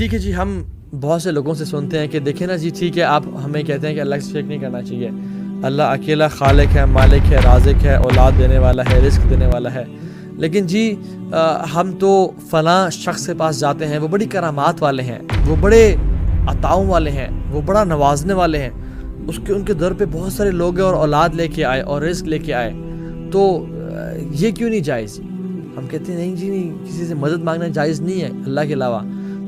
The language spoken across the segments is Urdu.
ٹھیک ہے جی، ہم بہت سے لوگوں سے سنتے ہیں کہ دیکھیں نا جی، ٹھیک ہے آپ ہمیں کہتے ہیں کہ اللہ سے شرک نہیں کرنا چاہیے، اللہ اکیلا خالق ہے، مالک ہے، رازق ہے، اولاد دینے والا ہے، رزق دینے والا ہے، لیکن جی ہم تو فلاں شخص کے پاس جاتے ہیں، وہ بڑی کرامات والے ہیں، وہ بڑے عطاؤں والے ہیں، وہ بڑا نوازنے والے ہیں، ان کے در پہ بہت سارے لوگ ہیں اور اولاد لے کے آئے اور رزق لے کے آئے، تو یہ کیوں نہیں جائز؟ ہم کہتے ہیں نہیں جی نہیں، کسی سے مدد مانگنا جائز نہیں ہے اللہ کے علاوہ.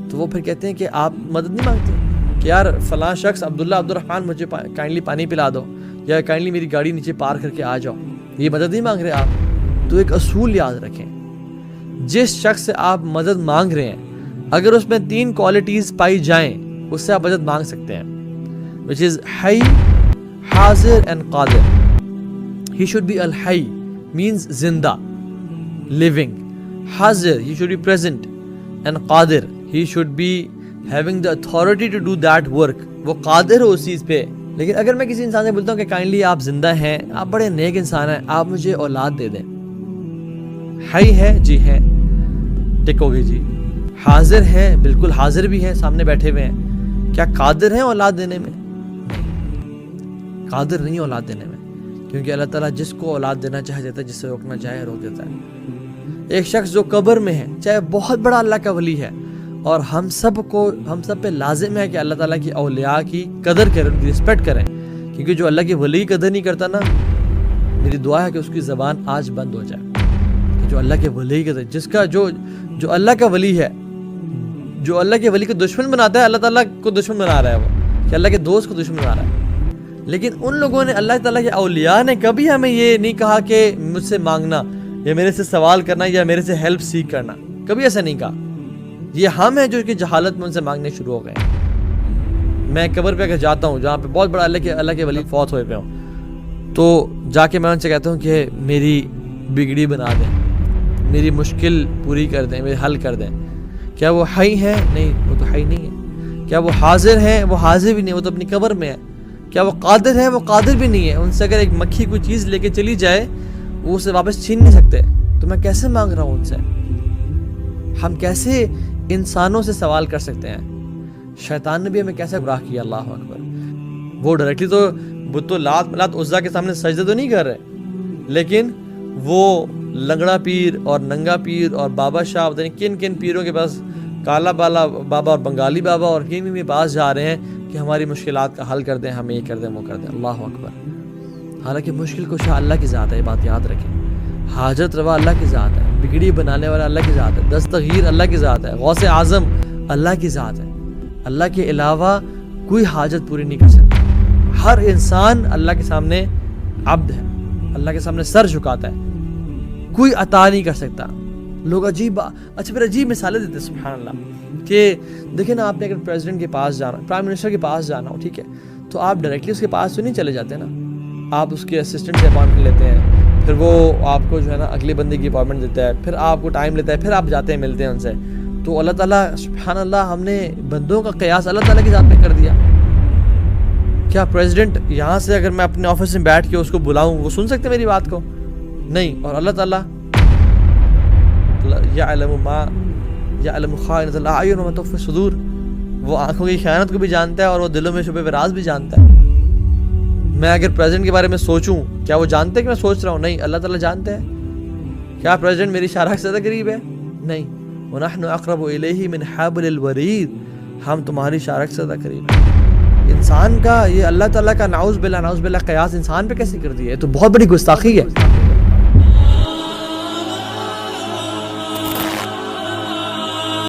تو وہ پھر کہتے ہیں کہ آپ مدد نہیں مانگتے کہ یار فلاں شخص عبداللہ عبدالرحمن مجھے کائنڈلی پانی پلا دو، یا کائنڈلی میری گاڑی نیچے پار کر کے آ جاؤ، یہ مدد نہیں مانگ رہے آپ. تو ایک اصول یاد رکھیں، جس شخص سے آپ مدد مانگ رہے ہیں اگر اس میں 3 کوالٹیز پائی جائیں اس سے آپ مدد مانگ سکتے ہیں، which is حی، حاضر and Qadir. He should be al-حی means زندہ، living. حاضر he should be present, and Qadir he should be having the authority to do that work. وہ قادر ہو اس چیز پہ. لیکن اگر میں کسی انسان سے بولتا ہوں کہ کائنڈلی آپ زندہ ہیں، آپ بڑے نیک انسان ہیں، آپ مجھے اولاد دے دیں، حی ہے جی ہیں، ٹک ہو گئی جی. حاضر ہیں، بالکل حاضر بھی ہیں، سامنے بیٹھے ہوئے ہیں، کیا قادر ہیں اولاد دینے میں؟ نہیں، قادر نہیں اولاد دینے میں، کیونکہ اللہ تعالیٰ جس کو اولاد دینا چاہے دیتا ہے، جس سے روکنا چاہے روک دیتا ہے. ایک شخص جو قبر میں ہے، چاہے بہت بڑا اللہ کا ولی ہے، اور ہم سب پہ لازم ہے کہ اللہ تعالیٰ کی اولیاء کی قدر کریں، ان کی رسپیکٹ کریں، کیونکہ جو اللہ کے ولی کی قدر نہیں کرتا نا، میری دعا ہے کہ اس کی زبان آج بند ہو جائے. کہ جو اللہ کے ولی کی قدر، جس کا جو اللہ کا ولی ہے، جو اللہ کے ولی کو دشمن بناتا ہے، اللہ تعالیٰ کو دشمن بنا رہا ہے، وہ کہ اللہ کے دوست کو دشمن بنا رہا ہے. لیکن ان لوگوں نے، اللہ تعالیٰ کے اولیاء نے کبھی ہمیں یہ نہیں کہا کہ مجھ سے مانگنا یا میرے سے سوال کرنا یا میرے سے ہیلپ سیکھ کرنا، کبھی ایسا نہیں کہا. یہ ہم ہیں جو کہ جہالت میں ان سے مانگنے شروع ہو گئے ہیں. میں قبر پہ اگر جاتا ہوں جہاں پہ بہت بڑا اللہ کے ولی فوت ہوئے پہ ہوں، تو جا کے میں ان سے کہتا ہوں کہ میری بگڑی بنا دیں، میری مشکل پوری کر دیں، میری حل کر دیں. کیا وہ حی ہیں؟ نہیں، وہ تو حی نہیں ہے. کیا وہ حاضر ہیں؟ وہ حاضر بھی نہیں، وہ تو اپنی قبر میں ہے. کیا وہ قادر ہیں؟ وہ قادر بھی نہیں ہے. ان سے اگر ایک مکھی کوئی چیز لے کے چلی جائے وہ اسے واپس چھین نہیں سکتے. تو میں کیسے مانگ رہا ہوں ان سے؟ ہم کیسے انسانوں سے سوال کر سکتے ہیں؟ شیطان نے بھی ہمیں کیسے گمراہ کیا. اللہ اکبر. وہ ڈائریکٹلی تو بت و لات ملات عزا کے سامنے سجدہ تو نہیں کر رہے، لیکن وہ لنگڑا پیر اور ننگا پیر اور بابا شاہ، پتہ نہیں کن کن پیروں کے پاس، کالا بالا بابا اور بنگالی بابا اور کن کے پاس جا رہے ہیں کہ ہماری مشکلات کا حل کر دیں، ہمیں یہ کر دیں، وہ کر دیں. اللہ اکبر. حالانکہ مشکل کشا اللہ کی ذات ہے، یہ بات یاد رکھیں. حاجت روا اللہ کی ذات ہے، بگڑی بنانے والا اللہ کی ذات ہے، دستگیر اللہ کی ذات ہے، غوث اعظم اللہ کی ذات ہے. اللہ کے علاوہ کوئی حاجت پوری نہیں کر سکتا. ہر انسان اللہ کے سامنے عبد ہے، اللہ کے سامنے سر جھکاتا ہے، کوئی عطا نہیں کر سکتا. لوگ اچھا پھر عجیب مثالیں دیتے ہیں، سبحان اللہ، کہ دیکھیں نا، آپ نے اگر پریزیڈنٹ کے پاس جانا، پرائم منسٹر کے پاس جانا ہو، ٹھیک ہے، تو آپ ڈائریکٹلی اس کے پاس تو نہیں چلے جاتے نا، آپ اس کے اسسٹنٹ سے اپائنٹمنٹ لیتے ہیں، پھر وہ آپ کو جو ہے نا اگلے بندے کی اپائنٹمنٹ دیتا ہے، پھر آپ کو ٹائم لیتا ہے، پھر آپ جاتے ہیں ملتے ہیں ان سے. تو اللہ تعالیٰ سبحان اللہ، ہم نے بندوں کا قیاس اللہ تعالیٰ کی ذات پہ کر دیا. کیا پریزیڈنٹ یہاں سے اگر میں اپنے آفس میں بیٹھ کے اس کو بلاؤں وہ سن سکتے میری بات کو؟ نہیں. اور اللہ تعالیٰ یعلم خائنۃ الاعین وما تخفی الصدور، وہ آنکھوں کی خیانت کو بھی جانتا ہے اور وہ دلوں میں شبہ راز بھی جانتا ہے. میں اگر پریزیڈنٹ کے بارے میں سوچوں، کیا وہ جانتے کہ میں سوچ رہا ہوں؟ نہیں، اللہ تعالیٰ جانتے ہیں. کیا پریزیڈنٹ میری شارخ سے زیادہ قریب ہے؟ نہیں. وَنَحْنُ أَقْرَبُ إِلَيْهِ مِنْ حَبْلِ الْوَرِيدِ، ہم تمہاری شارخ سے زیادہ قریب ہیں. انسان کا یہ اللہ تعالیٰ کا نعوذ باللہ قیاس انسان پہ کیسے کر دیا ہے؟ تو بہت بڑی گستاخی ہے.